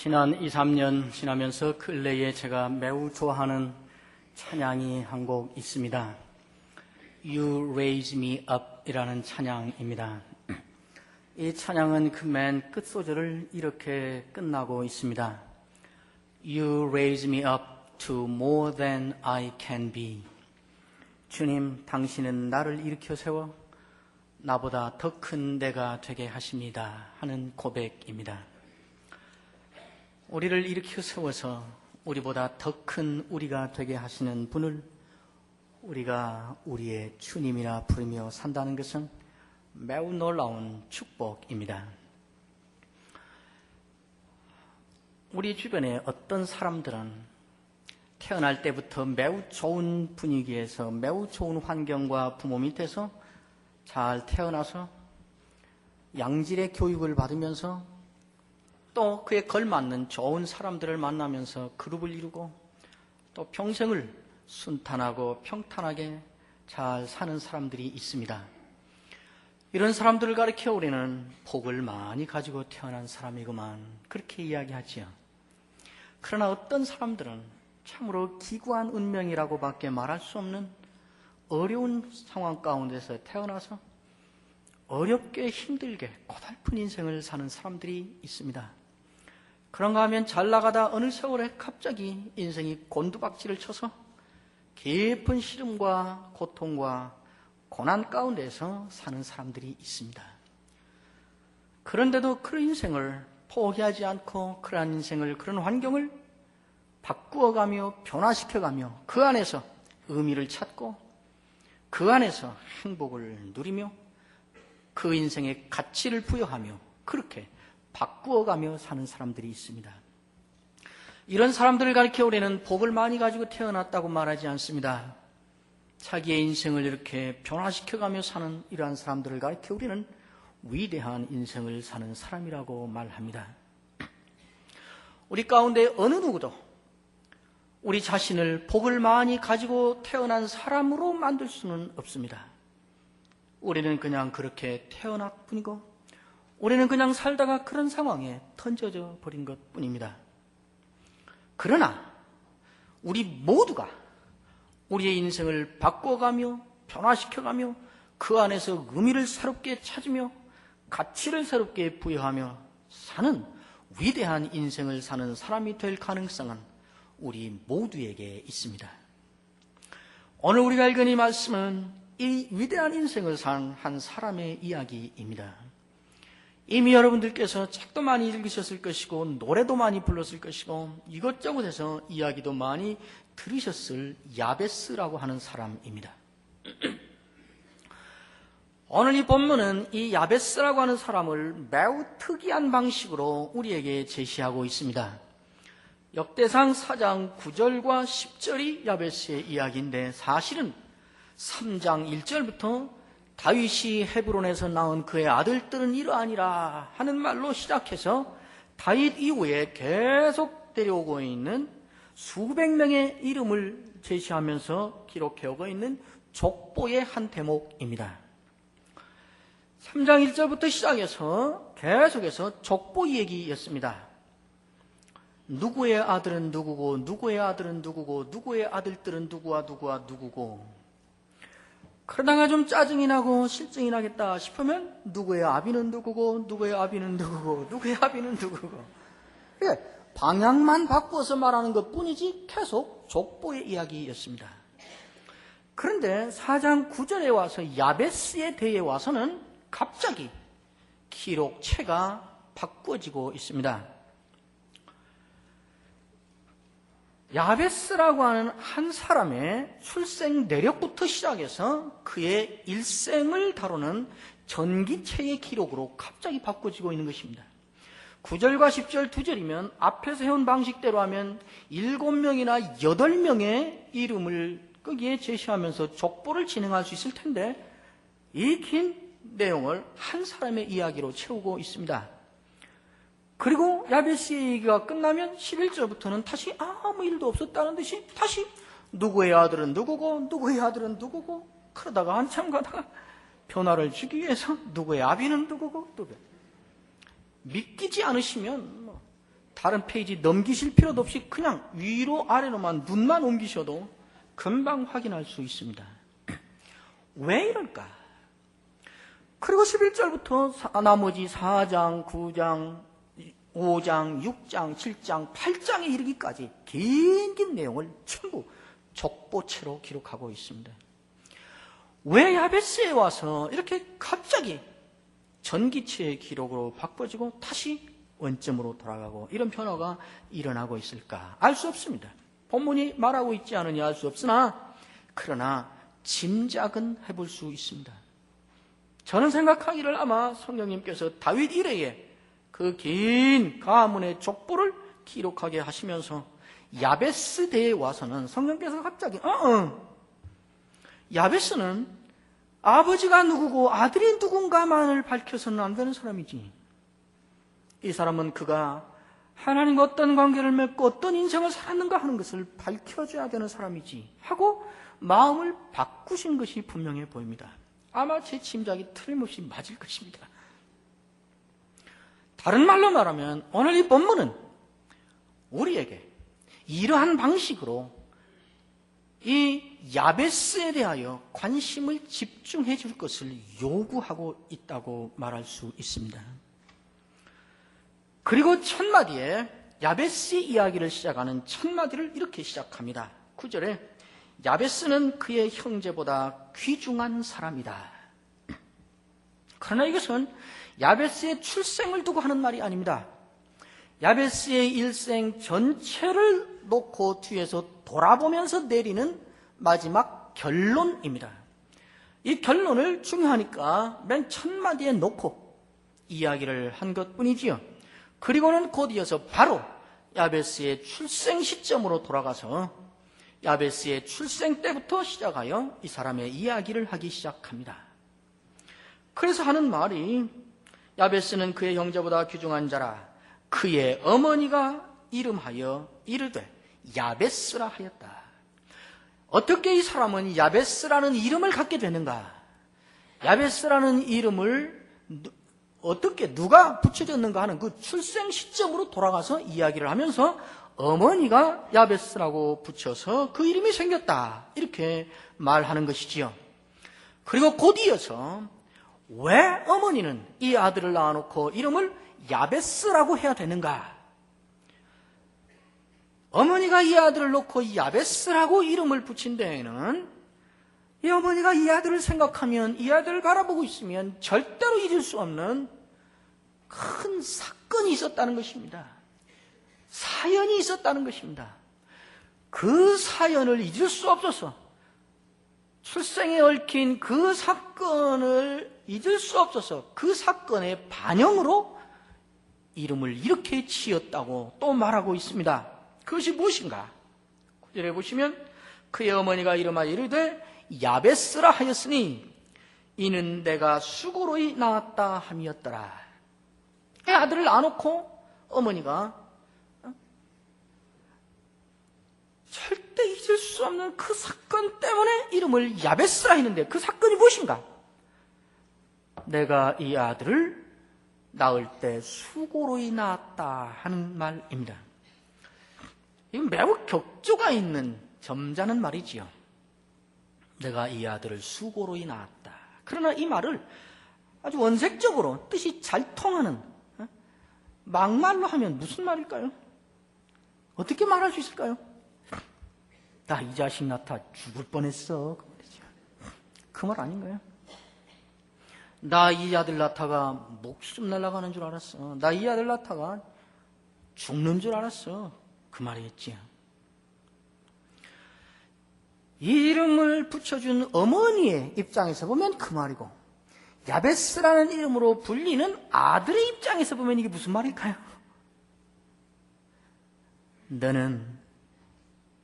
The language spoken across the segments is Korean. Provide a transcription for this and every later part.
지난 2, 3년 지나면서 근래에 제가 매우 좋아하는 찬양이 한 곡 있습니다. You Raise Me Up 이라는 찬양입니다. 이 찬양은 그 맨 끝소절을 이렇게 끝나고 있습니다. You raise me up to more than I can be. 주님, 당신은 나를 일으켜 세워 나보다 더 큰 내가 되게 하십니다 하는 고백입니다. 우리를 일으켜 세워서 우리보다 더 큰 우리가 되게 하시는 분을 우리가 우리의 주님이라 부르며 산다는 것은 매우 놀라운 축복입니다. 우리 주변에 어떤 사람들은 태어날 때부터 매우 좋은 분위기에서 매우 좋은 환경과 부모 밑에서 잘 태어나서 양질의 교육을 받으면서 또 그에 걸맞는 좋은 사람들을 만나면서 그룹을 이루고 또 평생을 순탄하고 평탄하게 잘 사는 사람들이 있습니다. 이런 사람들을 가리켜 우리는 복을 많이 가지고 태어난 사람이구만 그렇게 이야기하지요. 그러나 어떤 사람들은 참으로 기구한 운명이라고 밖에 말할 수 없는 어려운 상황 가운데서 태어나서 어렵게 힘들게 고달픈 인생을 사는 사람들이 있습니다. 그런가 하면 잘 나가다 어느 세월에 갑자기 인생이 곤두박질을 쳐서 깊은 시름과 고통과 고난 가운데서 사는 사람들이 있습니다. 그런데도 그런 인생을 포기하지 않고 그러한 인생을, 그런 환경을 바꾸어가며 변화시켜가며 그 안에서 의미를 찾고 그 안에서 행복을 누리며 그 인생에 가치를 부여하며 그렇게 바꾸어가며 사는 사람들이 있습니다. 이런 사람들을 가리켜 우리는 복을 많이 가지고 태어났다고 말하지 않습니다. 자기의 인생을 이렇게 변화시켜가며 사는 이러한 사람들을 가리켜 우리는 위대한 인생을 사는 사람이라고 말합니다. 우리 가운데 어느 누구도 우리 자신을 복을 많이 가지고 태어난 사람으로 만들 수는 없습니다. 우리는 그냥 그렇게 태어날 뿐이고 우리는 그냥 살다가 그런 상황에 던져져 버린 것 뿐입니다. 그러나 우리 모두가 우리의 인생을 바꿔가며 변화시켜가며 그 안에서 의미를 새롭게 찾으며 가치를 새롭게 부여하며 사는 위대한 인생을 사는 사람이 될 가능성은 우리 모두에게 있습니다. 오늘 우리가 읽은 이 말씀은 이 위대한 인생을 산 한 사람의 이야기입니다. 이미 여러분들께서 책도 많이 읽으셨을 것이고 노래도 많이 불렀을 것이고 이것저것 해서 이야기도 많이 들으셨을 야베스라고 하는 사람입니다. 오늘 이 본문은 이 야베스라고 하는 사람을 매우 특이한 방식으로 우리에게 제시하고 있습니다. 역대상 4장 9절과 10절이 야베스의 이야기인데 사실은 3장 1절부터 다윗이 헤브론에서 낳은 그의 아들들은 이러하니라 하는 말로 시작해서 다윗 이후에 계속 데려오고 있는 수백 명의 이름을 제시하면서 기록해오고 있는 족보의 한 대목입니다. 3장 1절부터 시작해서 계속해서 족보 얘기였습니다. 누구의 아들은 누구고 누구의 아들은 누구고 누구의 아들들은 누구와 누구와 누구고 그러다가 좀 짜증이 나고 실증이 나겠다 싶으면 누구의 아비는 누구고 누구의 아비는 누구고 누구의 아비는 누구고 방향만 바꾸어서 말하는 것뿐이지 계속 족보의 이야기였습니다. 그런데 4장 9절에 와서 야베스에 대해 와서는 갑자기 기록체가 바꿔지고 있습니다. 야베스라고 하는 한 사람의 출생 내력부터 시작해서 그의 일생을 다루는 전기체의 기록으로 갑자기 바꿔지고 있는 것입니다. 9절과 10절 2절이면 앞에서 해온 방식대로 하면 7명이나 8명의 이름을 거기에 제시하면서 족보를 진행할 수 있을 텐데 이 긴 내용을 한 사람의 이야기로 채우고 있습니다. 그리고 야베스의 얘기가 끝나면 11절부터는 다시 아무 일도 없었다는 듯이 다시 누구의 아들은 누구고 누구의 아들은 누구고 그러다가 한참 가다가 변화를 주기 위해서 누구의 아비는 누구고 누구 믿기지 않으시면 다른 페이지 넘기실 필요도 없이 그냥 위로 아래로만 눈만 옮기셔도 금방 확인할 수 있습니다. 왜 이럴까? 그리고 11절부터 나머지 4장, 9장, 5장, 6장, 7장, 8장에 이르기까지 긴 내용을 전부 족보체로 기록하고 있습니다. 왜 야베스에 와서 이렇게 갑자기 전기체의 기록으로 바꿔지고 다시 원점으로 돌아가고 이런 변화가 일어나고 있을까? 알 수 없습니다. 본문이 말하고 있지 않으니 알 수 없으나 그러나 짐작은 해볼 수 있습니다. 저는 생각하기를 아마 성령님께서 다윗 이래에 그 긴 가문의 족보를 기록하게 하시면서 야베스 대에 와서는 성령께서 갑자기 야베스는 아버지가 누구고 아들이 누군가만을 밝혀서는 안 되는 사람이지. 이 사람은 그가 하나님과 어떤 관계를 맺고 어떤 인생을 살았는가 하는 것을 밝혀줘야 되는 사람이지 하고 마음을 바꾸신 것이 분명해 보입니다. 아마 제 짐작이 틀림없이 맞을 것입니다. 다른 말로 말하면 오늘 이 본문은 우리에게 이러한 방식으로 이 야베스에 대하여 관심을 집중해 줄 것을 요구하고 있다고 말할 수 있습니다. 그리고 첫 마디에 야베스 이야기를 시작하는 첫 마디를 이렇게 시작합니다. 9절에 야베스는 그의 형제보다 귀중한 사람이다. 그러나 이것은 야베스의 출생을 두고 하는 말이 아닙니다. 야베스의 일생 전체를 놓고 뒤에서 돌아보면서 내리는 마지막 결론입니다. 이 결론을 중요하니까 맨 첫 마디에 놓고 이야기를 한 것뿐이지요. 그리고는 곧 이어서 바로 야베스의 출생 시점으로 돌아가서 야베스의 출생 때부터 시작하여 이 사람의 이야기를 하기 시작합니다. 그래서 하는 말이 야베스는 그의 형제보다 귀중한 자라. 그의 어머니가 이름하여 이르되 야베스라 하였다. 어떻게 이 사람은 야베스라는 이름을 갖게 되는가? 야베스라는 이름을 어떻게 누가 붙여졌는가 하는 그 출생 시점으로 돌아가서 이야기를 하면서 어머니가 야베스라고 붙여서 그 이름이 생겼다. 이렇게 말하는 것이지요. 그리고 곧 이어서 왜 어머니는 이 아들을 낳아놓고 이름을 야베스라고 해야 되는가? 어머니가 이 아들을 놓고 야베스라고 이름을 붙인 데에는 이 어머니가 이 아들을 생각하면 이 아들을 바라보고 있으면 절대로 잊을 수 없는 큰 사건이 있었다는 것입니다. 사연이 있었다는 것입니다. 그 사연을 잊을 수 없어서 출생에 얽힌 그 사건을 잊을 수 없어서 그 사건의 반영으로 이름을 이렇게 지었다고 또 말하고 있습니다. 그것이 무엇인가? 9절에 보시면 그의 어머니가 이름하여 이르되 야베스라 하였으니 이는 내가 수고로이 낳았다 함이었더라. 이 아들을 낳아놓고 어머니가 절대 잊을 수 없는 그 사건 때문에 이름을 야베스라 했는데 그 사건이 무엇인가? 내가 이 아들을 낳을 때 수고로이 낳았다 하는 말입니다. 이건 매우 격조가 있는 점잖은 말이지요. 내가 이 아들을 수고로이 낳았다. 그러나 이 말을 아주 원색적으로 뜻이 잘 통하는 막말로 하면 무슨 말일까요? 어떻게 말할 수 있을까요? 나 이 자식 낳다 죽을 뻔했어. 그 말 아닌가요? 나 이 아들 낳다가 목숨 날아가는 줄 알았어. 나 이 아들 낳다가 죽는 줄 알았어. 그 말이었지요. 이 이름을 붙여준 어머니의 입장에서 보면 그 말이고, 야베스라는 이름으로 불리는 아들의 입장에서 보면 이게 무슨 말일까요? 너는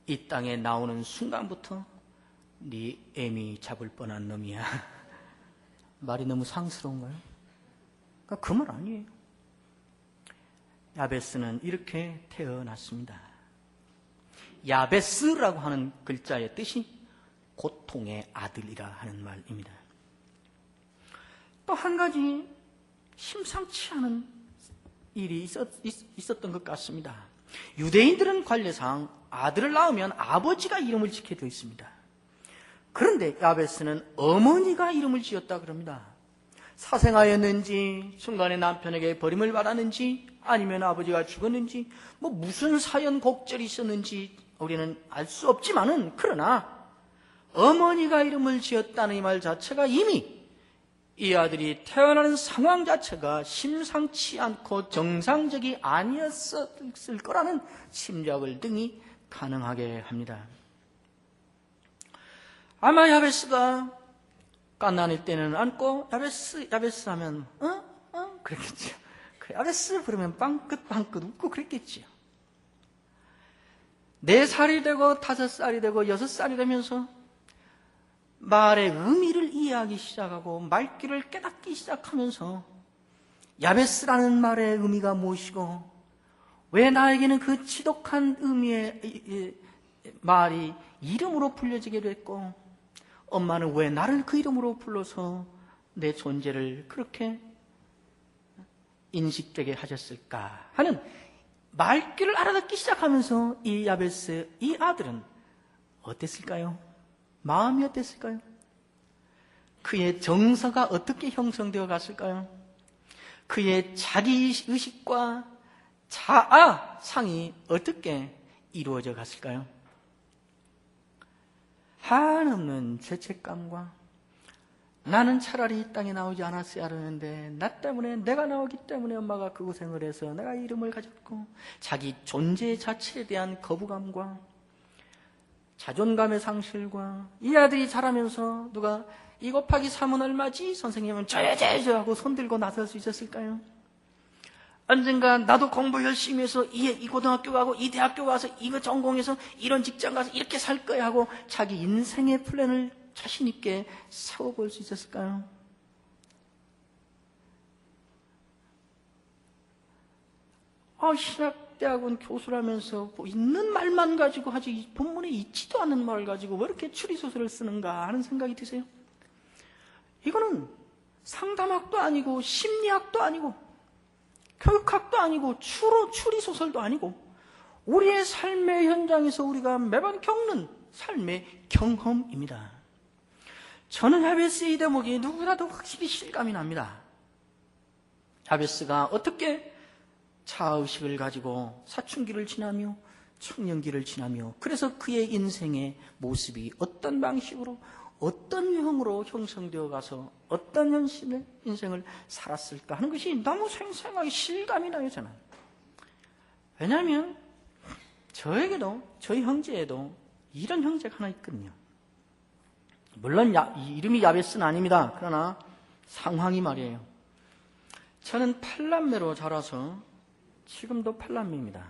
이 땅에 나오는 순간부터 네 애미 잡을 뻔한 놈이야. 말이 너무 상스러운가요? 그 말 아니에요. 야베스는 이렇게 태어났습니다. 야베스라고 하는 글자의 뜻이 고통의 아들이라 하는 말입니다. 또 한 가지 심상치 않은 일이 있었던 것 같습니다. 유대인들은 관례상 아들을 낳으면 아버지가 이름을 짓게 되어 있습니다. 그런데 야베스는 어머니가 이름을 지었다 그럽니다. 사생하였는지, 순간에 남편에게 버림을 받았는지, 아니면 아버지가 죽었는지, 무슨 사연 곡절이 있었는지 우리는 알 수 없지만은, 그러나 어머니가 이름을 지었다는 이 말 자체가 이미 이 아들이 태어나는 상황 자체가 심상치 않고 정상적이 아니었을 거라는 짐작을 등이 가능하게 합니다. 아마 야베스가 갓난일 때는 안고 야베스 하면 그랬겠죠. 야베스 부르면 빵긋빵긋 웃고 그랬겠지요. 4살이 되고 5살이 되고 6살이 되면서 말의 의미를 이해하기 시작하고 말귀를 깨닫기 시작하면서 야베스라는 말의 의미가 무엇이고 왜 나에게는 그 지독한 의미의 말이 이름으로 불려지게 됐고 엄마는 왜 나를 그 이름으로 불러서 내 존재를 그렇게 인식되게 하셨을까 하는 말귀를 알아듣기 시작하면서 이 야베스, 이 아들은 어땠을까요? 마음이 어땠을까요? 그의 정서가 어떻게 형성되어 갔을까요? 그의 자기의식과 자아상이 어떻게 이루어져 갔을까요? 한없는 죄책감과 나는 차라리 이 땅에 나오지 않았어야 하는데 나 때문에 내가 나오기 때문에 엄마가 그 고생을 해서 내가 이름을 가졌고 자기 존재 자체에 대한 거부감과 자존감의 상실과 이 아들이 자라면서 누가 2 곱하기 3은 얼마지? 선생님은 저요 하고 손들고 나설 수 있었을까요? 언젠가 나도 공부 열심히 해서 이 고등학교 가고 이 대학교 가서 이거 전공해서 이런 직장 가서 이렇게 살 거야 하고 자기 인생의 플랜을 자신 있게 세워볼 수 있었을까요? 신학대학원 교수라면서 있는 말만 가지고 하지 본문에 있지도 않은 말을 가지고 왜 이렇게 추리소설을 쓰는가 하는 생각이 드세요? 이거는 상담학도 아니고 심리학도 아니고 교육학도 아니고 추리소설도 아니고 우리의 삶의 현장에서 우리가 매번 겪는 삶의 경험입니다. 저는 야베스의 이 대목이 누구라도 확실히 실감이 납니다. 야베스가 어떻게 자아의식을 가지고 사춘기를 지나며 청년기를 지나며 그래서 그의 인생의 모습이 어떤 방식으로 어떤 유형으로 형성되어 가서 어떤 현실의 인생을 살았을까 하는 것이 너무 생생하게 실감이 나요, 저는. 왜냐하면 저에게도 저희 형제에도 이런 형제가 하나 있거든요. 물론 이름이 야베스는 아닙니다. 그러나 상황이 말이에요. 저는 8남매로 자라서 지금도 8남매입니다.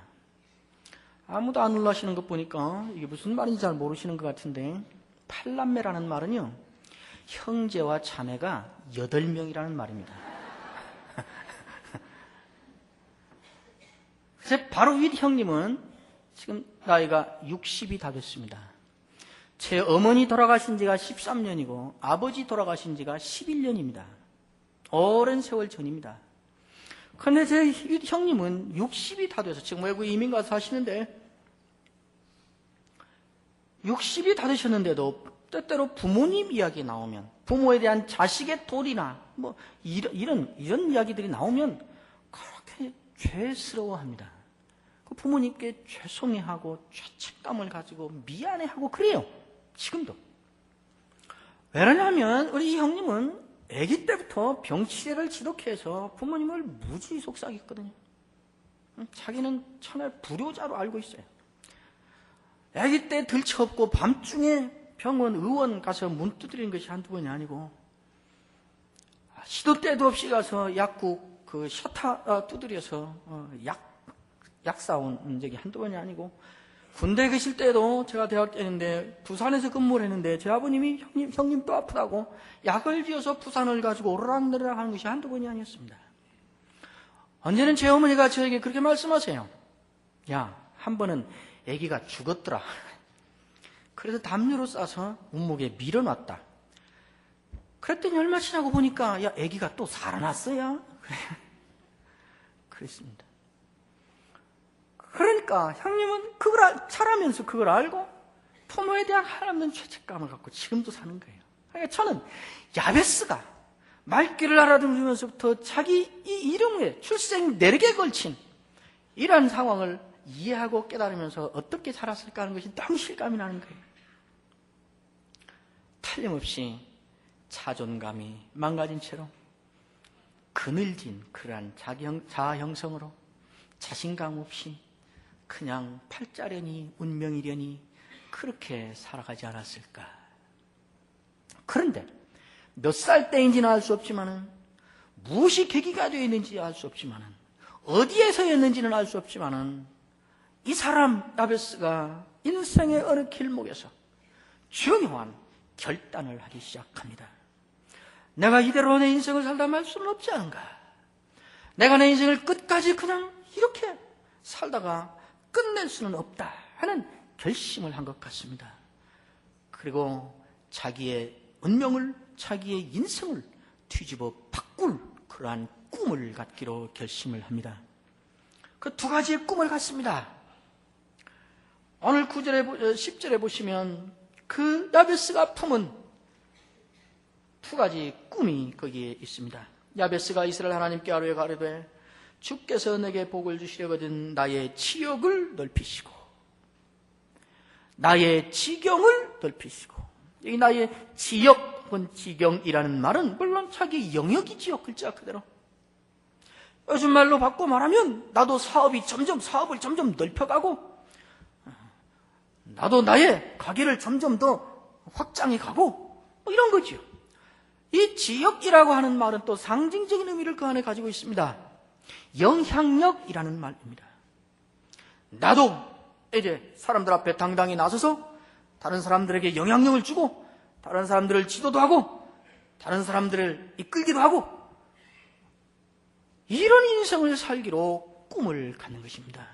아무도 안 놀라시는 것 보니까 이게 무슨 말인지 잘 모르시는 것 같은데 8남매라는 말은요, 형제와 자매가 8명이라는 말입니다. 그래서 바로 윗 형님은 지금 나이가 60이 다 됐습니다. 제 어머니 돌아가신 지가 13년이고 아버지 돌아가신 지가 11년입니다. 오랜 세월 전입니다. 그런데 제 형님은 60이 다 돼서 지금 외국 이민 가서 사시는데 60이 다 되셨는데도 때때로 부모님 이야기 나오면 부모에 대한 자식의 도리나 이런 이야기들이 나오면 그렇게 죄스러워합니다. 그 부모님께 죄송해하고 죄책감을 가지고 미안해하고 그래요. 지금도. 왜냐하면 우리 이 형님은 아기 때부터 병치레를 지독해서 부모님을 무지 속삭였거든요. 자기는 천하의 불효자로 알고 있어요. 아기 때 들쳐업고 밤중에 병원, 의원 가서 문 두드리는 것이 한두 번이 아니고 시도 때도 없이 가서 약국 그 셔터 두드려서 약 사온 적이 한두 번이 아니고 군대 계실 때도 제가 대학 때인데 부산에서 근무를 했는데 제 아버님이 형님 또 아프다고 약을 지어서 부산을 가지고 오르락내리락 하는 것이 한두 번이 아니었습니다. 언제는 제 어머니가 저에게 그렇게 말씀하세요. 야, 한 번은 아기가 죽었더라. 그래서 담요로 싸서 운목에 밀어놨다. 그랬더니 얼마 지나고 보니까 야, 아기가 또 살아났어요. 그랬습니다. 그러니까 형님은 잘하면서 그걸 알고 부모에 대한 하나님은 죄책감을 갖고 지금도 사는 거예요. 그러니까 저는 야베스가 말귀를 알아들으면서부터 자기 이 이름에 출생 내력에 걸친 이러한 상황을 이해하고 깨달으면서 어떻게 자랐을까 하는 것이 너무 실감이 나는 거예요. 틀림없이 자존감이 망가진 채로 그늘진 그러한 자아 형성으로 자신감 없이 그냥 팔자려니 운명이려니 그렇게 살아가지 않았을까. 그런데 몇 살 때인지는 알 수 없지만은 무엇이 계기가 되어 있는지 알 수 없지만은 어디에서였는지는 알 수 없지만은 이 사람 야베스가 인생의 어느 길목에서 중요한 결단을 하기 시작합니다. 내가 이대로 내 인생을 살다 말 수는 없지 않은가. 내가 내 인생을 끝까지 그냥 이렇게 살다가 끝낼 수는 없다 하는 결심을 한 것 같습니다. 그리고 자기의 운명을, 자기의 인생을 뒤집어 바꿀 그러한 꿈을 갖기로 결심을 합니다. 그 두 가지의 꿈을 갖습니다. 오늘 9절에 10절에 보시면 그 야베스가 품은 두 가지 꿈이 거기에 있습니다. 야베스가 이스라엘 하나님께 하루에 가르되 주께서 내게 복을 주시려거든 나의 지역을 넓히시고 나의 지경을 넓히시고, 여기 나의 지역 혹은 지경이라는 말은 물론 자기 영역이지요. 글자 그대로. 요즘 말로 바꿔 말하면 나도 사업을 점점 넓혀가고 나도 나의 가게를 점점 더 확장해 가고 뭐 이런 거지요. 이 지역이라고 하는 말은 또 상징적인 의미를 그 안에 가지고 있습니다. 영향력이라는 말입니다. 나도 이제 사람들 앞에 당당히 나서서 다른 사람들에게 영향력을 주고 다른 사람들을 지도도 하고 다른 사람들을 이끌기도 하고 이런 인생을 살기로 꿈을 갖는 것입니다.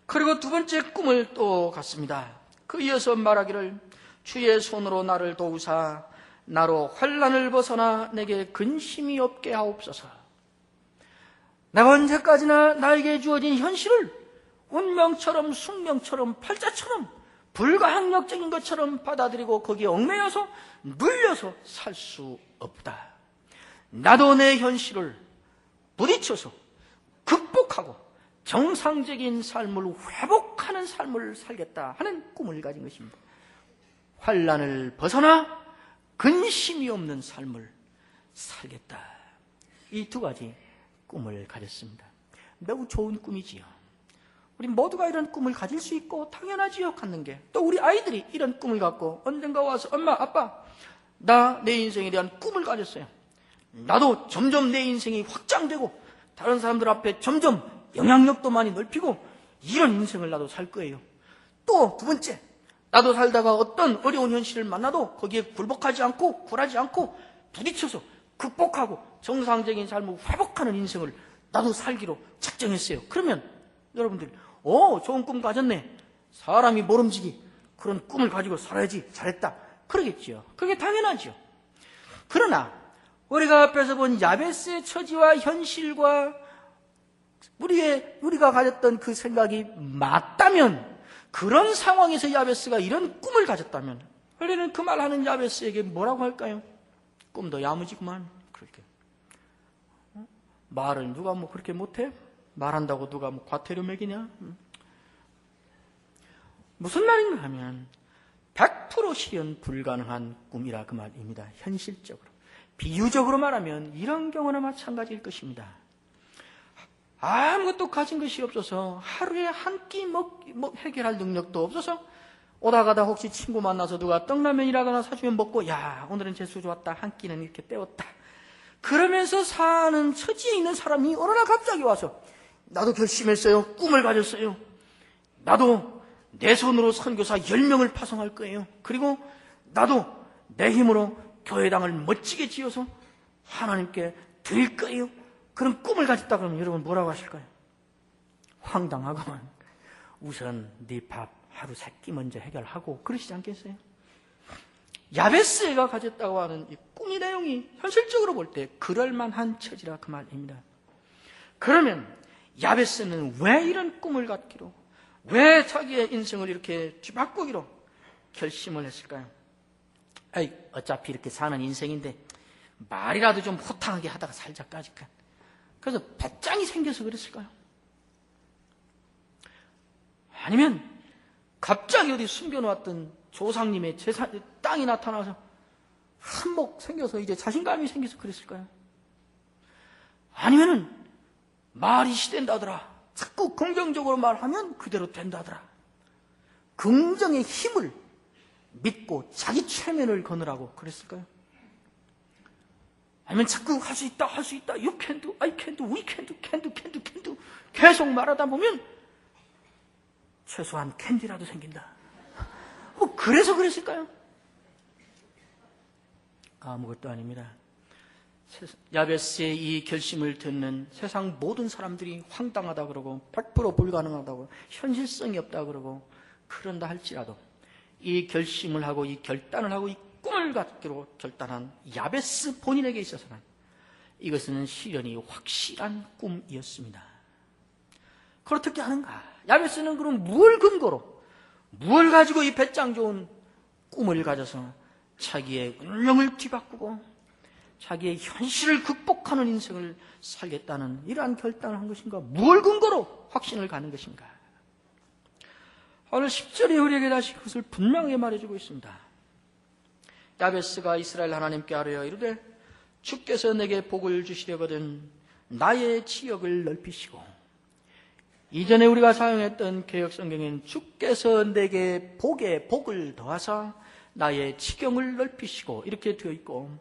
그리고 두 번째 꿈을 또 갖습니다. 그 이어서 말하기를 주의 손으로 나를 도우사 나로 환난을 벗어나 내게 근심이 없게 하옵소서. 내가 언제까지나 나에게 주어진 현실을 운명처럼 숙명처럼 팔자처럼 불가항력적인 것처럼 받아들이고 거기에 얽매여서 눌려서 살 수 없다. 나도 내 현실을 부딪혀서 극복하고 정상적인 삶을 회복하는 삶을 살겠다 하는 꿈을 가진 것입니다. 환난을 벗어나 근심이 없는 삶을 살겠다. 이 두 가지 꿈을 가졌습니다. 매우 좋은 꿈이지요. 우리 모두가 이런 꿈을 가질 수 있고 당연하지요. 갖는 게. 또 우리 아이들이 이런 꿈을 갖고 언젠가 와서 엄마, 아빠, 나 내 인생에 대한 꿈을 가졌어요. 나도 점점 내 인생이 확장되고 다른 사람들 앞에 점점 영향력도 많이 넓히고 이런 인생을 나도 살 거예요. 또 두 번째, 나도 살다가 어떤 어려운 현실을 만나도 거기에 굴복하지 않고 굴하지 않고 부딪혀서 극복하고 정상적인 삶을 회복하는 인생을 나도 살기로 작정했어요. 그러면 여러분들 좋은 꿈 가졌네. 사람이 모름지기 그런 꿈을 가지고 살아야지 잘했다 그러겠지요. 그게 당연하죠. 그러나 우리가 앞에서 본 야베스의 처지와 현실과 우리가 가졌던 그 생각이 맞다면, 그런 상황에서 야베스가 이런 꿈을 가졌다면 우리는 그 말하는 야베스에게 뭐라고 할까요? 꿈도 야무지구만. 그렇게 말을 누가 뭐 그렇게 못해? 말한다고 누가 뭐 과태료 매기냐? 무슨 말인가 하면 100% 실현 불가능한 꿈이라 그 말입니다. 현실적으로. 비유적으로 말하면 이런 경우나 마찬가지일 것입니다. 아무것도 가진 것이 없어서 하루에 한 끼 해결할 능력도 없어서 오다 가다 혹시 친구 만나서 누가 떡라면이라거나 사주면 먹고, 야, 오늘은 재수 좋았다. 한 끼는 이렇게 때웠다. 그러면서 사는 처지에 있는 사람이 어느 날 갑자기 와서 나도 결심했어요. 꿈을 가졌어요. 나도 내 손으로 선교사 10명을 파송할 거예요. 그리고 나도 내 힘으로 교회당을 멋지게 지어서 하나님께 드릴 거예요. 그런 꿈을 가졌다 그러면 여러분 뭐라고 하실까요? 황당하구만. 우선 네 밥 하루 세 끼 먼저 해결하고 그러시지 않겠어요? 야베스가 가졌다고 하는 이 꿈의 내용이 현실적으로 볼 때 그럴만한 처지라 그 말입니다. 그러면 야베스는 왜 이런 꿈을 갖기로, 왜 자기의 인생을 이렇게 뒤바꾸기로 결심을 했을까요? 어차피 이렇게 사는 인생인데 말이라도 좀 호탕하게 하다가 살자까지까. 그래서 배짱이 생겨서 그랬을까요? 아니면 갑자기 어디 숨겨놓았던 조상님의 땅이 나타나서 한몫 생겨서 이제 자신감이 생겨서 그랬을까요? 아니면은 말이 시된다더라. 자꾸 긍정적으로 말하면 그대로 된다더라. 긍정의 힘을 믿고 자기 최면을 거느라고 그랬을까요? 아니면 자꾸 할 수 있다, 할 수 있다, you can do, I can do, we can do, can do 계속 말하다 보면 최소한 캔디라도 생긴다. 그래서 그랬을까요? 아무것도 아닙니다. 야베스의 이 결심을 듣는 세상 모든 사람들이 황당하다 그러고 100% 불가능하다고, 현실성이 없다 그러고 그런다 할지라도 이 결심을 하고 이 결단을 하고 이 꿈을 갖기로 결단한 야베스 본인에게 있어서는 이것은 실현이 확실한 꿈이었습니다. 그걸 어떻게 하는가? 야베스는 그럼 무엇을 근거로, 무엇을 가지고 이 배짱 좋은 꿈을 가져서 자기의 운명을 뒤바꾸고 자기의 현실을 극복하는 인생을 살겠다는 이러한 결단을 한 것인가? 무엇을 근거로 확신을 가는 것인가? 오늘 10절에 우리에게 다시 그것을 분명하게 말해주고 있습니다. 야베스가 이스라엘 하나님께 아뢰어 이르되 주께서 내게 복을 주시려거든 나의 지역을 넓히시고, 이전에 우리가 사용했던 개역성경엔 주께서 내게 복을 더하사 나의 지경을 넓히시고 이렇게 되어 있고,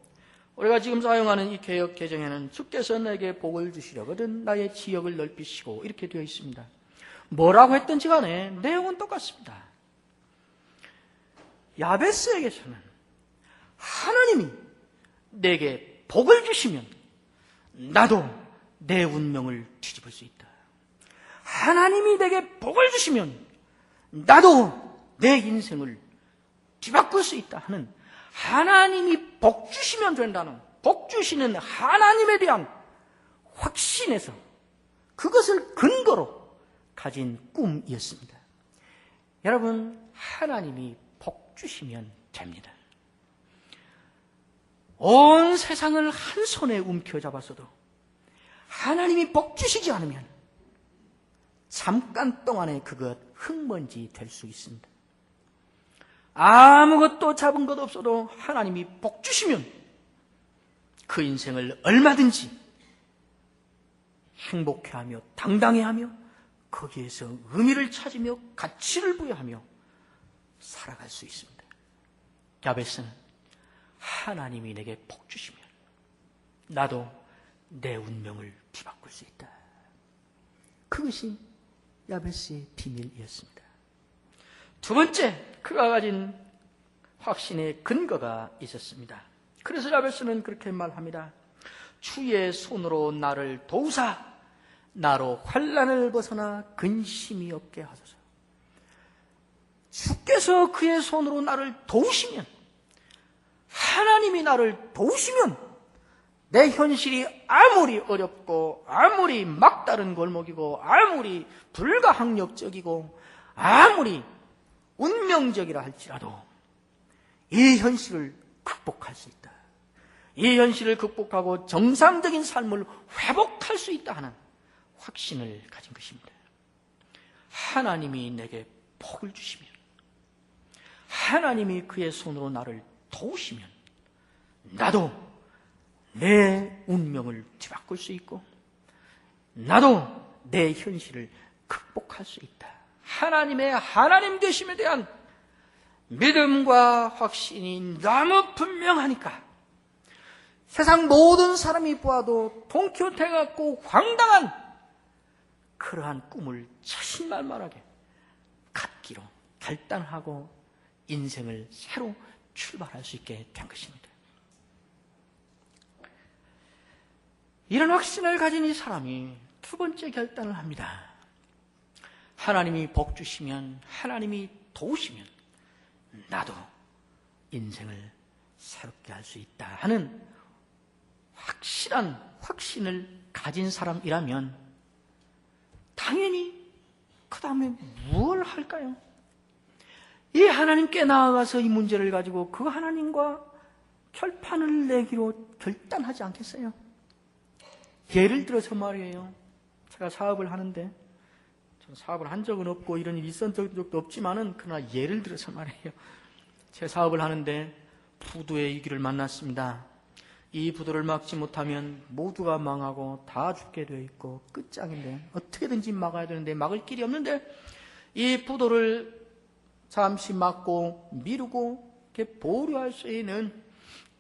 우리가 지금 사용하는 이 개역 개정에는 주께서 내게 복을 주시려거든 나의 지역을 넓히시고 이렇게 되어 있습니다. 뭐라고 했든지 간에 내용은 똑같습니다. 야베스에게서는 하나님이 내게 복을 주시면 나도 내 운명을 뒤집을 수 있다. 하나님이 내게 복을 주시면 나도 내 인생을 뒤바꿀 수 있다 하는, 하나님이 복 주시면 된다는, 복 주시는 하나님에 대한 확신에서 그것을 근거로 가진 꿈이었습니다. 여러분, 하나님이 복 주시면 됩니다. 온 세상을 한 손에 움켜잡았어도 하나님이 복 주시지 않으면 잠깐 동안에 그것 흙먼지 될 수 있습니다. 아무것도 잡은 것 없어도 하나님이 복 주시면 그 인생을 얼마든지 행복해하며 당당해하며 거기에서 의미를 찾으며 가치를 부여하며 살아갈 수 있습니다. 야베스는 하나님이 내게 복 주시면 나도 내 운명을 뒤바꿀 수 있다. 그것이 야베스의 비밀이었습니다. 두 번째, 그가 가진 확신의 근거가 있었습니다. 그래서 야베스는 그렇게 말합니다. 주의 손으로 나를 도우사 나로 환난을 벗어나 근심이 없게 하소서. 주께서 그의 손으로 나를 도우시면, 하나님이 나를 도우시면 내 현실이 아무리 어렵고 아무리 막다른 골목이고 아무리 불가항력적이고 아무리 운명적이라 할지라도 이 현실을 극복할 수 있다. 이 현실을 극복하고 정상적인 삶을 회복할 수 있다 하는 확신을 가진 것입니다. 하나님이 내게 복을 주시면, 하나님이 그의 손으로 나를 도우시면 나도 내 운명을 뒤바꿀 수 있고 나도 내 현실을 극복할 수 있다. 하나님의 하나님 되심에 대한 믿음과 확신이 너무 분명하니까 세상 모든 사람이 보아도 통쾌해 같고 황당한 그러한 꿈을 자신만만하게 갖기로 결단하고 인생을 새로 출발할 수 있게 된 것입니다. 이런 확신을 가진 이 사람이 두 번째 결단을 합니다. 하나님이 복 주시면, 하나님이 도우시면 나도 인생을 새롭게 할 수 있다 하는 확실한 확신을 가진 사람이라면 당연히 그 다음에 뭘 할까요? 이 하나님께 나아가서 이 문제를 가지고 그 하나님과 결판을 내기로 결단하지 않겠어요? 예를 들어서 말이에요. 제가 사업을 하는데, 저는 사업을 한 적은 없고 이런 일이 있었던 적도 없지만은, 그러나 예를 들어서 말이에요. 제 사업을 하는데 부도의 위기를 만났습니다. 이 부도를 막지 못하면 모두가 망하고 다 죽게 되어 있고 끝장인데, 어떻게든지 막아야 되는데 막을 길이 없는데, 이 부도를 잠시 막고 미루고 이렇게 보류할 수 있는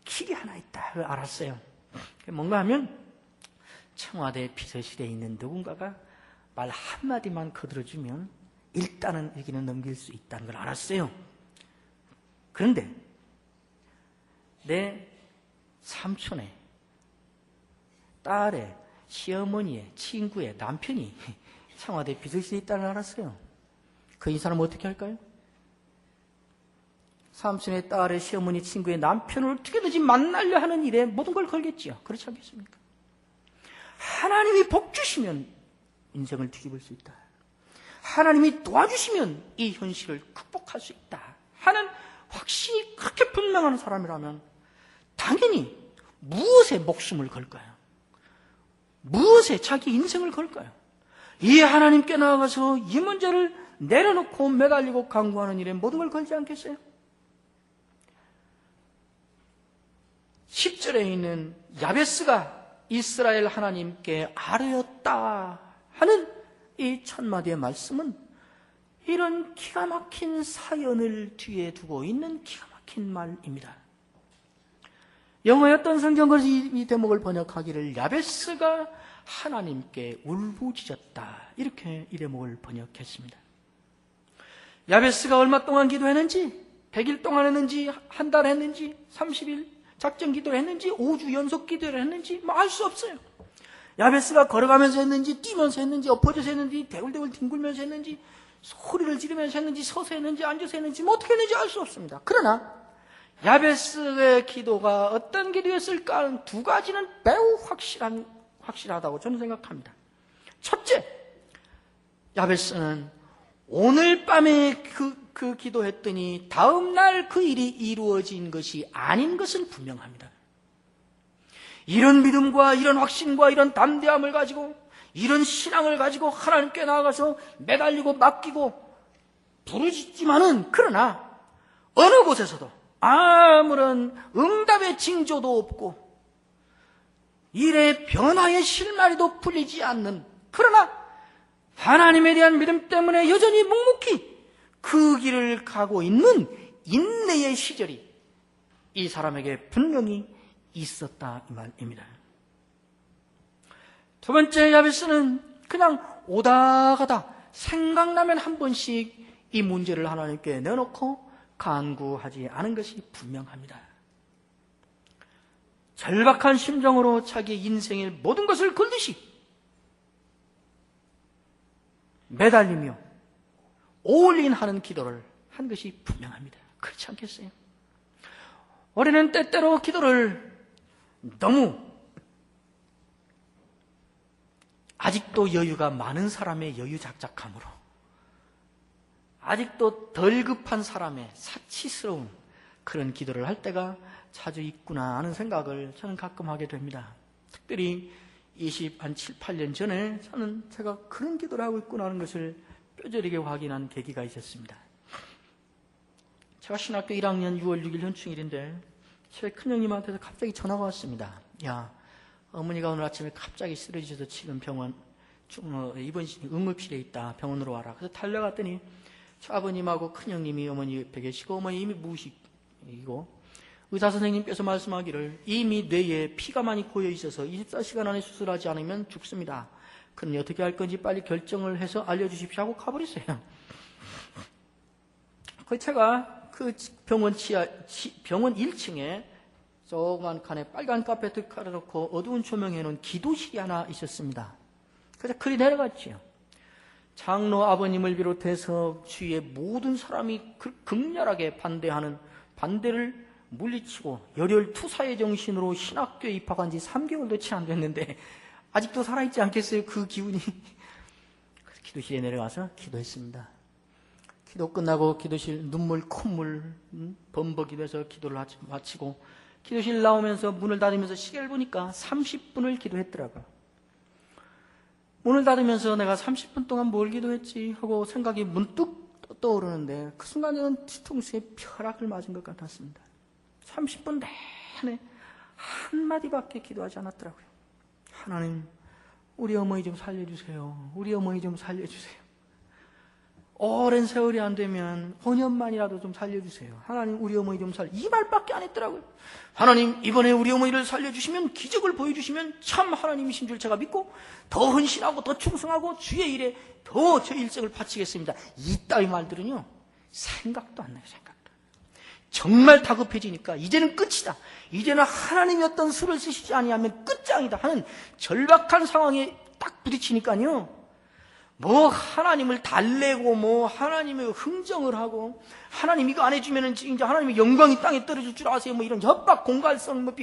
길이 하나 있다를 알았어요. 뭔가 하면 청와대 비서실에 있는 누군가가 말 한마디만 거들어주면 일단은 여기는 넘길 수 있다는 걸 알았어요. 그런데 내 삼촌의 딸의 시어머니의 친구의 남편이 청와대 비서실에 있다는 걸 알았어요. 그 이 사람은 어떻게 할까요? 삼촌의 딸의 시어머니 친구의 남편을 어떻게든지 만나려 하는 일에 모든 걸 걸겠지요. 그렇지 않겠습니까? 하나님이 복 주시면 인생을 뒤집을 수 있다. 하나님이 도와주시면 이 현실을 극복할 수 있다 하는 확신이 그렇게 분명한 사람이라면 당연히 무엇에 목숨을 걸까요? 무엇에 자기 인생을 걸까요? 이 하나님께 나아가서 이 문제를 내려놓고 매달리고 강구하는 일에 모든 걸 걸지 않겠어요? 10절에 있는 야베스가 이스라엘 하나님께 아뢰었다 하는 이 첫마디의 말씀은 이런 기가 막힌 사연을 뒤에 두고 있는 기가 막힌 말입니다. 영어의 어떤 성경은 이 대목을 번역하기를 야베스가 하나님께 울부짖었다 이렇게 이 대목을 번역했습니다. 야베스가 얼마 동안 기도했는지, 100일 동안 했는지, 한 달 했는지, 30일 작정 기도를 했는지, 5주 연속 기도를 했는지 알 수 없어요. 야베스가 걸어가면서 했는지, 뛰면서 했는지, 엎어져서 했는지, 대굴대굴 뒹굴면서 했는지, 소리를 지르면서 했는지, 서서 했는지, 앉아서 했는지, 어떻게 했는지 알 수 없습니다. 그러나 야베스의 기도가 어떤 기도였을까 하는 두 가지는 매우 확실하다고 저는 생각합니다. 첫째, 야베스는 오늘 밤에 그 기도했더니 다음날 그 일이 이루어진 것이 아닌 것은 분명합니다. 이런 믿음과 이런 확신과 이런 담대함을 가지고 이런 신앙을 가지고 하나님께 나아가서 매달리고 맡기고 부르짖지만은 그러나 어느 곳에서도 아무런 응답의 징조도 없고 일의 변화의 실마리도 풀리지 않는, 그러나 하나님에 대한 믿음 때문에 여전히 묵묵히 그 길을 가고 있는 인내의 시절이 이 사람에게 분명히 있었다 이 말입니다. 두 번째, 야베스는 그냥 오다 가다 생각나면 한 번씩 이 문제를 하나님께 내놓고 간구하지 않은 것이 분명합니다. 절박한 심정으로 자기 인생의 모든 것을 걸듯이 매달리며 올인하는 기도를 한 것이 분명합니다. 그렇지 않겠어요? 우리는 때때로 기도를 너무 아직도 여유가 많은 사람의 여유작작함으로, 아직도 덜 급한 사람의 사치스러운 그런 기도를 할 때가 자주 있구나 하는 생각을 저는 가끔 하게 됩니다. 특별히 7, 8년 전에 제가 그런 기도를 하고 있구나 하는 것을 뼈저리게 확인한 계기가 있었습니다. 제가 신학교 1학년 6월 6일 현충일인데 제 큰형님한테서 갑자기 전화가 왔습니다. 야, 어머니가 오늘 아침에 갑자기 쓰러지셔서 지금 병원 입원실 응급실에 있다. 병원으로 와라. 그래서 달려갔더니 저 아버님하고 큰형님이 어머니 옆에 계시고 어머니 이미 무식이고 의사 선생님께서 말씀하기를 이미 뇌에 피가 많이 고여 있어서 24시간 안에 수술하지 않으면 죽습니다. 그러니 어떻게 할 건지 빨리 결정을 해서 알려주십시오 하고 가버렸어요. 그 제가 그 병원 1층에 조그만 칸에 빨간 카페트 깔아놓고 어두운 조명해놓은 기도실이 하나 있었습니다. 그래서 그리 내려갔지요. 장로 아버님을 비롯해서 주위의 모든 사람이 극렬하게 반대를 물리치고 열혈투사의 정신으로 신학교에 입학한 지 3개월도 채 안 됐는데 아직도 살아있지 않겠어요? 그 기운이. 기도실에 내려가서 기도했습니다. 기도 끝나고 기도실 눈물 콧물 범벅이 돼서 기도를 마치고 기도실 나오면서 문을 닫으면서 시계를 보니까 30분을 기도했더라고요. 문을 닫으면서 내가 30분 동안 뭘 기도했지 하고 생각이 문득 떠오르는데 그 순간 저는 뒤통수에 벼락을 맞은 것 같았습니다. 30분 내내 한마디밖에 기도하지 않았더라고요. 하나님, 우리 어머니 좀 살려주세요. 우리 어머니 좀 살려주세요. 오랜 세월이 안 되면 5년만이라도 좀 살려주세요. 하나님, 우리 어머니 좀 이 말밖에 안 했더라고요. 하나님, 이번에 우리 어머니를 살려주시면, 기적을 보여주시면 참 하나님이신 줄 제가 믿고 더 헌신하고 더 충성하고 주의 일에 더 제 일생을 바치겠습니다. 이따위 말들은요, 생각도 안 나요. 생각도. 정말 다급해지니까 이제는 끝이다. 이제는 하나님이 어떤 수를 쓰시지 아니하면 끝장이다 하는 절박한 상황에 딱 부딪히니까요, 뭐 하나님을 달래고 뭐 하나님의 흥정을 하고 하나님 이거 안 해주면은 이제 하나님의 영광이 땅에 떨어질 줄 아세요? 뭐 이런 협박 공갈성 뭐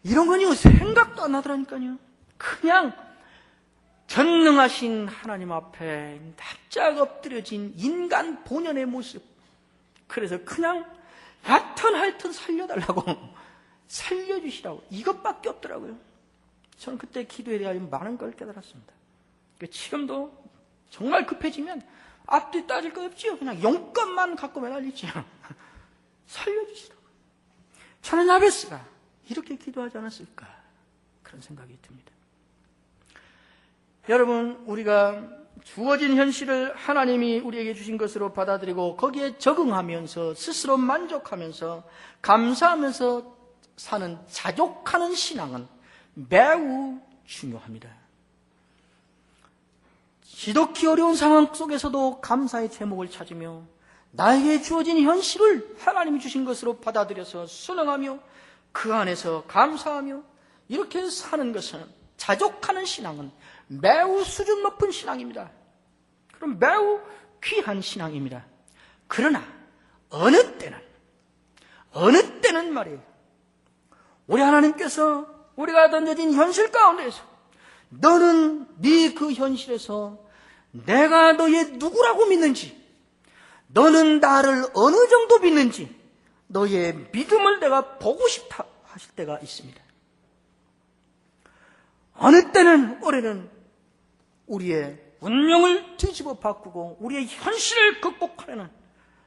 이런 건요 생각도 안 나더라니까요. 그냥 전능하신 하나님 앞에 납작 엎드려진 인간 본연의 모습. 그래서 그냥 얕은 살려달라고 살려주시라고 이것밖에 없더라고요. 저는 그때 기도에 대하여 많은 걸 깨달았습니다. 지금도 정말 급해지면 앞뒤 따질 거 없지요. 그냥 용건만 갖고 매달리지요. 살려주시라고. 저는 야베스가 이렇게 기도하지 않았을까 그런 생각이 듭니다. 여러분, 우리가 주어진 현실을 하나님이 우리에게 주신 것으로 받아들이고 거기에 적응하면서 스스로 만족하면서 감사하면서 사는 자족하는 신앙은 매우 중요합니다. 지독히 어려운 상황 속에서도 감사의 제목을 찾으며 나에게 주어진 현실을 하나님이 주신 것으로 받아들여서 순응하며 그 안에서 감사하며 이렇게 사는 것은, 자족하는 신앙은 매우 수준 높은 신앙입니다. 그럼 매우 귀한 신앙입니다. 그러나 어느 때는 말이에요, 우리 하나님께서 우리가 던져진 현실 가운데서 너는 네 그 현실에서 내가 너의 누구라고 믿는지, 너는 나를 어느 정도 믿는지 너의 믿음을 내가 보고 싶다 하실 때가 있습니다. 어느 때는 올해는 우리의 운명을 뒤집어 바꾸고 우리의 현실을 극복하려는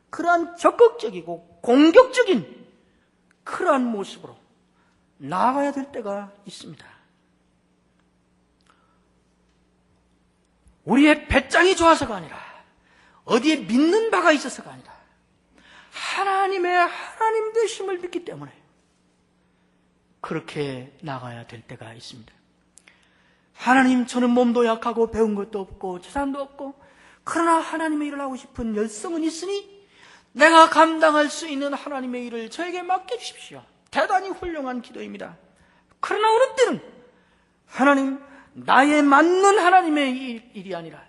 그러한 적극적이고 공격적인 그러한 모습으로 나아가야 될 때가 있습니다. 우리의 배짱이 좋아서가 아니라, 어디에 믿는 바가 있어서가 아니라 하나님의 하나님 되심을 믿기 때문에 그렇게 나가야 될 때가 있습니다. 하나님, 저는 몸도 약하고 배운 것도 없고 재산도 없고 그러나 하나님의 일을 하고 싶은 열성은 있으니 내가 감당할 수 있는 하나님의 일을 저에게 맡겨주십시오. 대단히 훌륭한 기도입니다. 그러나 어느 때는 하나님, 나에 맞는 하나님의 일이 아니라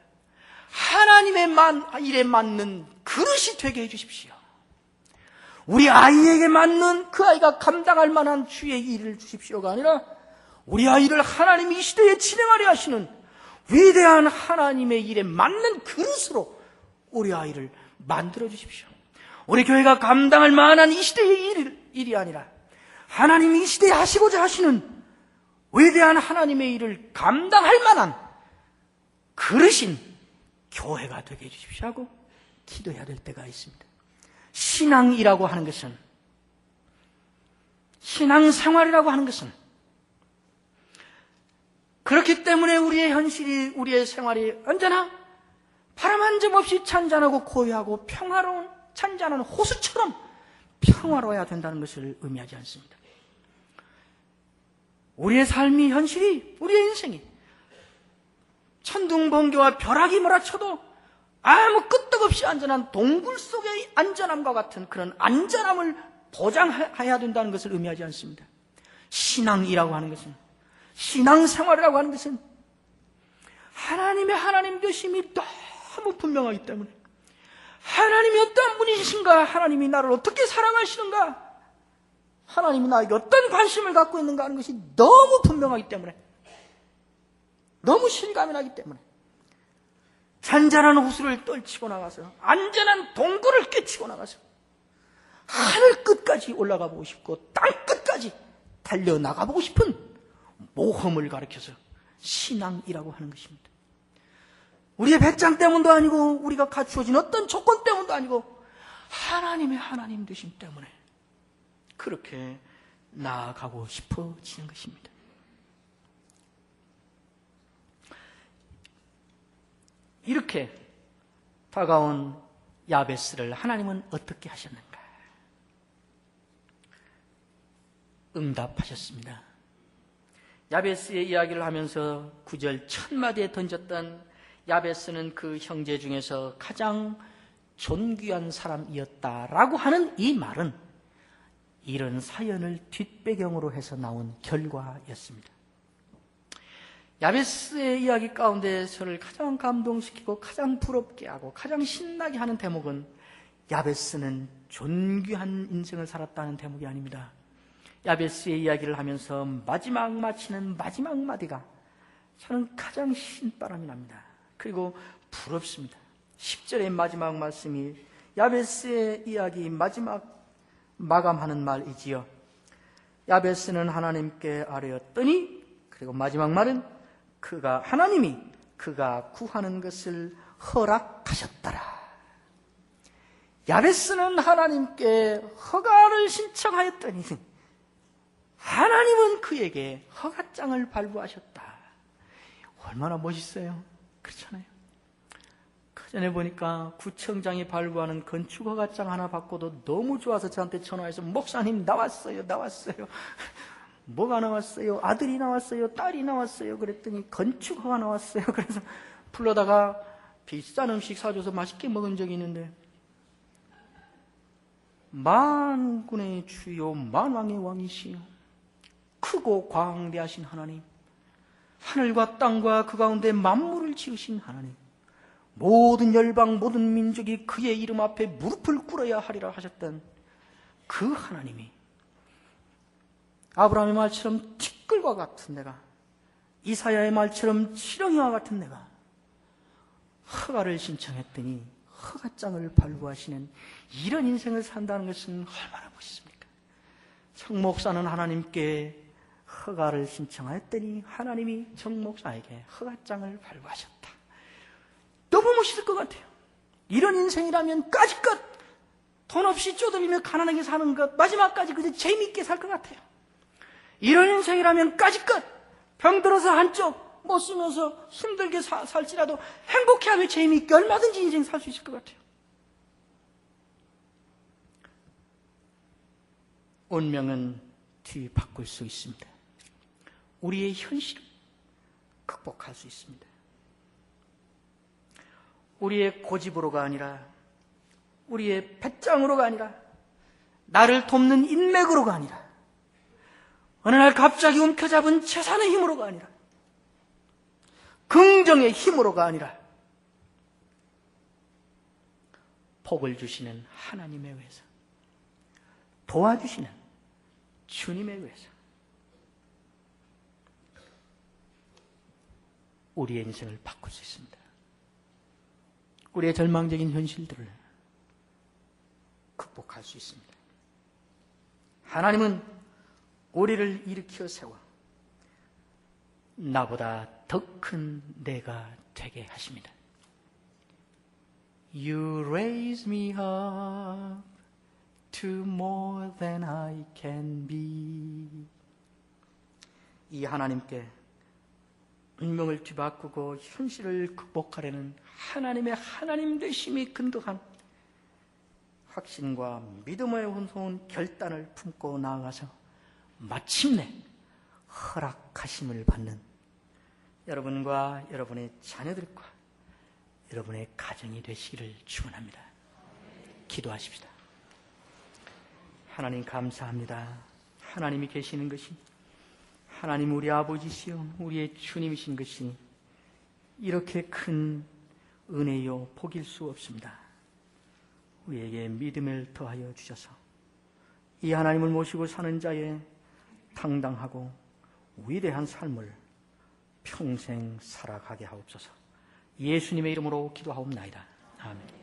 하나님의 일에 맞는 그릇이 되게 해주십시오. 우리 아이에게 맞는, 그 아이가 감당할 만한 주의 일을 주십시오가 아니라 우리 아이를 하나님이 이 시대에 진행하려 하시는 위대한 하나님의 일에 맞는 그릇으로 우리 아이를 만들어 주십시오. 우리 교회가 감당할 만한 이 시대의 일이 아니라 하나님이 이 시대에 하시고자 하시는 위대한 하나님의 일을 감당할 만한 그릇인 교회가 되게 해주십시오 하고 기도해야 될 때가 있습니다. 신앙이라고 하는 것은, 신앙생활이라고 하는 것은, 그렇기 때문에 우리의 현실이, 우리의 생활이 언제나 바람 한 점 없이 찬잔하고 고요하고 평화로운 찬잔한 호수처럼 평화로워야 된다는 것을 의미하지 않습니다. 우리의 삶이, 현실이, 우리의 인생이 천둥번개와 벼락이 몰아쳐도 아무 끄떡없이 안전한 동굴 속의 안전함과 같은 그런 안전함을 보장해야 된다는 것을 의미하지 않습니다. 신앙이라고 하는 것은, 신앙생활이라고 하는 것은 하나님의 하나님 되심이 너무 분명하기 때문에, 하나님이 어떤 분이신가, 하나님이 나를 어떻게 사랑하시는가, 하나님이 나에게 어떤 관심을 갖고 있는가 하는 것이 너무 분명하기 때문에, 너무 실감이 나기 때문에 잔잔한 호수를 떨치고 나가서 안전한 동굴을 깨치고 나가서 하늘 끝까지 올라가 보고 싶고 땅 끝까지 달려나가 보고 싶은 모험을 가르쳐서 신앙이라고 하는 것입니다. 우리의 배짱 때문도 아니고 우리가 갖추어진 어떤 조건 때문도 아니고 하나님의 하나님 되심 때문에 그렇게 나아가고 싶어지는 것입니다. 이렇게 다가온 야베스를 하나님은 어떻게 하셨는가? 응답하셨습니다. 야베스의 이야기를 하면서 9절 첫마디에 던졌던 야베스는 그 형제 중에서 가장 존귀한 사람이었다라고 하는 이 말은 이런 사연을 뒷배경으로 해서 나온 결과였습니다. 야베스의 이야기 가운데 저를 가장 감동시키고 가장 부럽게 하고 가장 신나게 하는 대목은 야베스는 존귀한 인생을 살았다는 대목이 아닙니다. 야베스의 이야기를 하면서 마지막 마치는 마지막 마디가 저는 가장 신바람이 납니다. 그리고 부럽습니다. 10절의 마지막 말씀이 야베스의 이야기 마지막 마감하는 말이지요. 야베스는 하나님께 아뢰었더니, 그리고 마지막 말은 하나님이 그가 구하는 것을 허락하셨더라. 야베스는 하나님께 허가를 신청하였더니 하나님은 그에게 허가장을 발부하셨다. 얼마나 멋있어요. 그렇잖아요. 그 전에 보니까 구청장이 발부하는 건축허가장 하나 받고도 너무 좋아서 저한테 전화해서 목사님 나왔어요. 뭐가 나왔어요? 아들이 나왔어요? 딸이 나왔어요? 그랬더니 건축허가 나왔어요. 그래서 불러다가 비싼 음식 사줘서 맛있게 먹은 적이 있는데, 만군의 주요 만왕의 왕이시요 크고 광대하신 하나님, 하늘과 땅과 그 가운데 만물을 지으신 하나님, 모든 열방 모든 민족이 그의 이름 앞에 무릎을 꿇어야 하리라 하셨던 그 하나님이 아브라함의 말처럼 티끌과 같은 내가, 이사야의 말처럼 지렁이와 같은 내가 허가를 신청했더니 허가장을 발부하시는 이런 인생을 산다는 것은 얼마나 멋있습니까? 정 목사는 하나님께 허가를 신청했더니 하나님이 정 목사에게 허가장을 발부하셨다. 너무 멋있을 것 같아요. 이런 인생이라면 까짓것 돈 없이 쪼들리며 가난하게 사는 것 마지막까지 그저 재미있게 살 것 같아요. 이런 인생이라면 까짓것 병들어서 한쪽 못 쓰면서 힘들게 살지라도 행복해하며 재미있게 얼마든지 인생 살 수 있을 것 같아요. 운명은 뒤바꿀 수 있습니다. 우리의 현실을 극복할 수 있습니다. 우리의 고집으로가 아니라, 우리의 배짱으로가 아니라, 나를 돕는 인맥으로가 아니라, 어느 날 갑자기 움켜잡은 재산의 힘으로가 아니라, 긍정의 힘으로가 아니라, 복을 주시는 하나님에 의해서, 도와주시는 주님에 의해서 우리의 인생을 바꿀 수 있습니다. 우리의 절망적인 현실들을 극복할 수 있습니다. 하나님은 우리를 일으켜 세워 나보다 더 큰 내가 되게 하십니다. You raise me up to more than I can be. 이 하나님께 운명을 뒤바꾸고 현실을 극복하려는 하나님의 하나님 되심이 근거한 확신과 믿음의 혼소한 결단을 품고 나아가서 마침내 허락하심을 받는 여러분과 여러분의 자녀들과 여러분의 가정이 되시기를 축원합니다. 기도하십시다. 하나님 감사합니다. 하나님이 계시는 것이, 하나님 우리 아버지시여 우리의 주님이신 것이 이렇게 큰 은혜요 복일 수 없습니다. 우리에게 믿음을 더하여 주셔서 이 하나님을 모시고 사는 자의 당당하고 위대한 삶을 평생 살아가게 하옵소서. 예수님의 이름으로 기도하옵나이다. 아멘.